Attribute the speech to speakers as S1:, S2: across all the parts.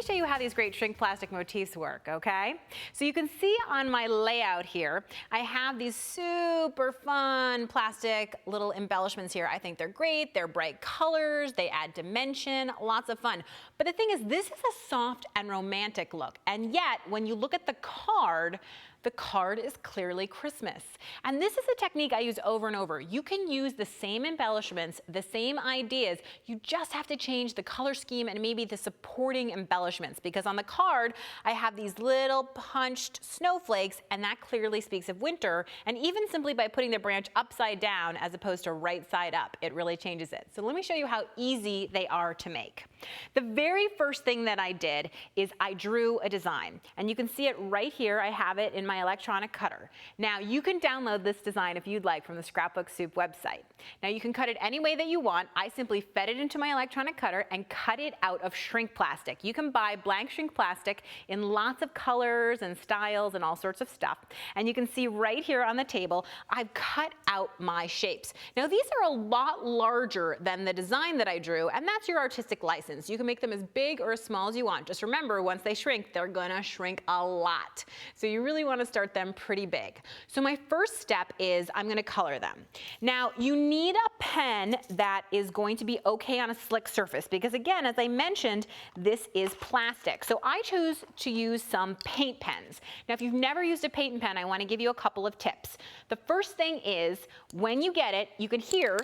S1: show you how these great shrink plastic motifs work, okay? So you can see on my layout here, I have these super fun plastic little embellishments here. I think they're great. They're bright colors. They add dimension, lots of fun. But the thing is, this is a soft and romantic look. And yet, when you look at the card is clearly Christmas. And this is a technique I use over and over. You can use the same embellishments, the same ideas. You just have to change the color scheme and maybe the supporting embellishments, because on the card, I have these little punched snowflakes, and that clearly speaks of winter. And even simply by putting the branch upside down as opposed to right side up, it really changes it. So let me show you how easy they are to make. The very first thing that I did is I drew a design, and you can see it right here. I have it in my electronic cutter. Now you can download this design if you'd like from the Scrapbook Soup website. Now you can cut it any way that you want. I simply fed it into my electronic cutter and cut it out of shrink plastic. You can buy blank shrink plastic in lots of colors and styles and all sorts of stuff. And you can see right here on the table, I've cut out my shapes. Now these are a lot larger than the design that I drew, and that's your artistic license. You can make them as big or as small as you want. Just remember, once they shrink, they're gonna shrink a lot. So you really want to start them pretty big. So my first step is I'm going to color them. Now you need a pen that is going to be okay on a slick surface, because again, as I mentioned, this is plastic. So I chose to use some paint pens. Now if you've never used a paint pen, I want to give you a couple of tips. The first thing is, when you get it, you can hear,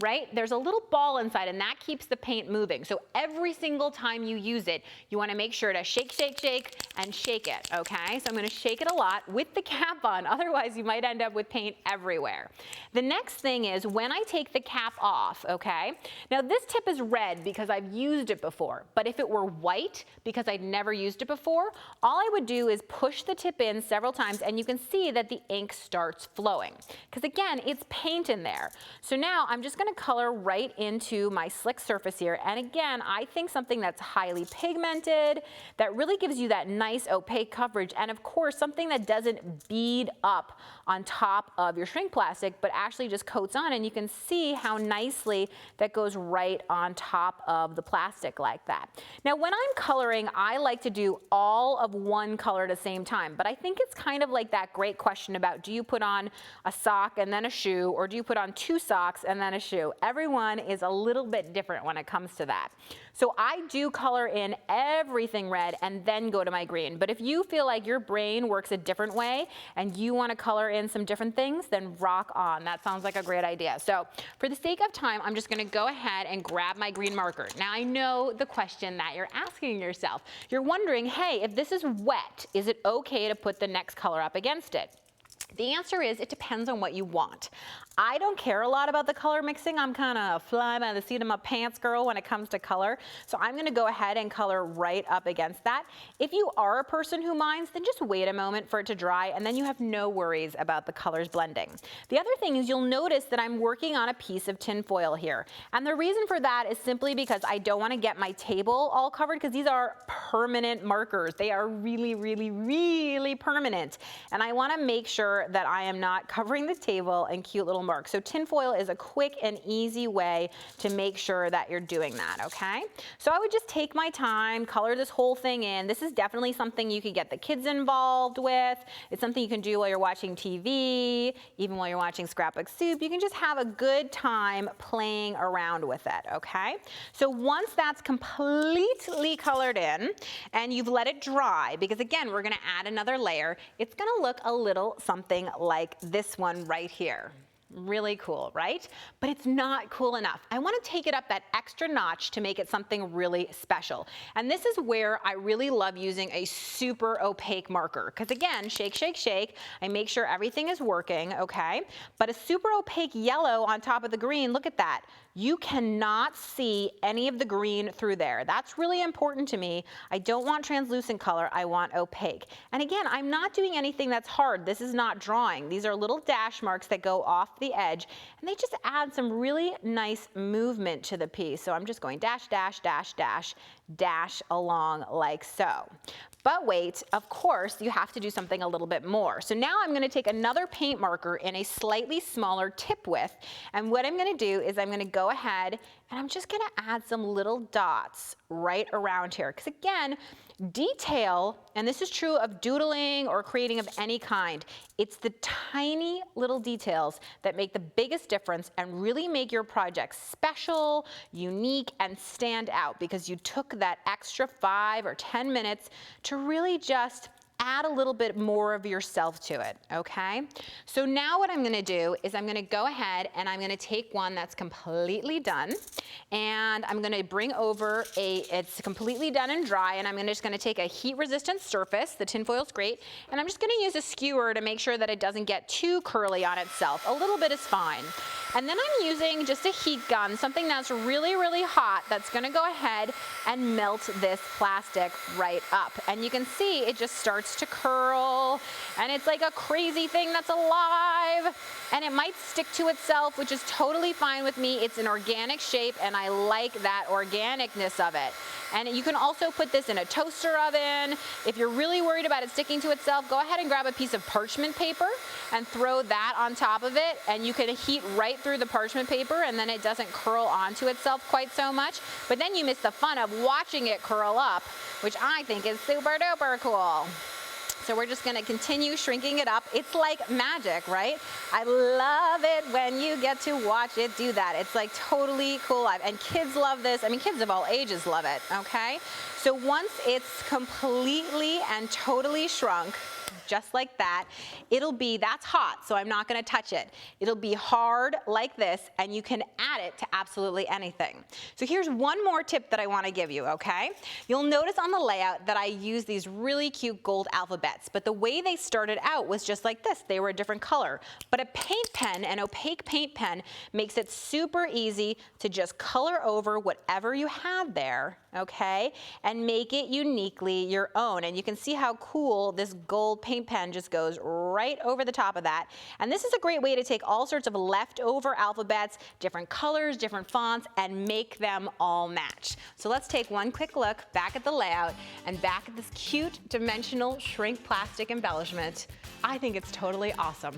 S1: right? There's a little ball inside, and that keeps the paint moving. So every single time you use it, you want to make sure to shake, shake, shake, and shake it, okay? So I'm going to shake it a lot with the cap on, otherwise you might end up with paint everywhere. The next thing is when I take the cap off, okay? Now this tip is red because I've used it before, but if it were white because I'd never used it before, all I would do is push the tip in several times, and you can see that the ink starts flowing. Because again, it's paint in there. So now I'm just going to color right into my slick surface here. And again, I think something that's highly pigmented, that really gives you that nice opaque coverage, and of course something that doesn't bead up on top of your shrink plastic, but actually just coats on, and you can see how nicely that goes right on top of the plastic like that. Now when I'm coloring, I like to do all of one color at the same time, but I think it's kind of like that great question about, do you put on a sock and then a shoe, or do you put on two socks and then a shoe? Everyone is a little bit different when it comes to that. So I do color in everything red and then go to my green. But if you feel like your brain works a different way and you want to color in some different things, then rock on. That sounds like a great idea. So for the sake of time, I'm just going to go ahead and grab my green marker. Now I know the question that you're asking yourself. You're wondering, hey, if this is wet, is it okay to put the next color up against it? The answer is, it depends on what you want. I don't care a lot about the color mixing. I'm kind of fly by the seat of my pants girl when it comes to color. So I'm going to go ahead and color right up against that. If you are a person who minds, then just wait a moment for it to dry, and then you have no worries about the colors blending. The other thing is, you'll notice that I'm working on a piece of tin foil here. And the reason for that is simply because I don't want to get my table all covered, because these are permanent markers. They are really, really, really permanent. And I want to make sure that I am not covering the table in cute little marks. So tinfoil is a quick and easy way to make sure that you're doing that, okay? So I would just take my time, color this whole thing in. This is definitely something you could get the kids involved with. It's something you can do while you're watching TV, even while you're watching Scrapbook Soup. You can just have a good time playing around with it, okay? So once that's completely colored in and you've let it dry, because again, we're gonna add another layer, it's gonna look a little something like this one right here. Really cool, right? But it's not cool enough. I want to take it up that extra notch to make it something really special. And this is where I really love using a super opaque marker. Because again, shake, shake, shake. I make sure everything is working, okay? But a super opaque yellow on top of the green, look at that. You cannot see any of the green through there. That's really important to me. I don't want translucent color, I want opaque. And again, I'm not doing anything that's hard. This is not drawing. These are little dash marks that go off the edge, and they just add some really nice movement to the piece. So I'm just going dash, dash, dash, dash, dash along like so. But wait, of course, you have to do something a little bit more. So now I'm gonna take another paint marker in a slightly smaller tip width, and what I'm gonna do is I'm gonna go ahead and I'm just gonna add some little dots right around here. Because again, detail, and this is true of doodling or creating of any kind, it's the tiny little details that make the biggest difference and really make your project special, unique, and stand out because you took that extra 5 or 10 minutes to really just add a little bit more of yourself to it, okay? So now what I'm gonna do is I'm gonna go ahead and I'm gonna take one that's completely done, and I'm gonna bring over it's completely done and dry, and I'm just gonna take a heat-resistant surface, the tinfoil's great, and I'm just gonna use a skewer to make sure that it doesn't get too curly on itself. A little bit is fine. And then I'm using just a heat gun, something that's really, really hot, that's gonna go ahead and melt this plastic right up. And you can see it just starts to curl, and it's like a crazy thing that's alive, and it might stick to itself, which is totally fine with me. It's an organic shape, and I like that organicness of it. And you can also put this in a toaster oven. If you're really worried about it sticking to itself, go ahead and grab a piece of parchment paper and throw that on top of it, and you can heat right through the parchment paper, and then it doesn't curl onto itself quite so much. But then you miss the fun of watching it curl up, which I think is super duper cool. So we're just gonna continue shrinking it up. It's like magic, right? I love it when you get to watch it do that. It's like totally cool. And kids love this. I mean, kids of all ages love it, okay? So once it's completely and totally shrunk, just like that, that's hot, so I'm not gonna touch it. It'll be hard like this, and you can add it to absolutely anything. So here's one more tip that I wanna give you, okay? You'll notice on the layout that I use these really cute gold alphabets, but the way they started out was just like this. They were a different color. But a paint pen, an opaque paint pen, makes it super easy to just color over whatever you had there, okay? And make it uniquely your own. And you can see how cool this gold paint pen just goes right over the top of that. And this is a great way to take all sorts of leftover alphabets, different colors, different fonts, and make them all match. So let's take one quick look back at the layout and back at this cute dimensional shrink plastic embellishment. I think it's totally awesome.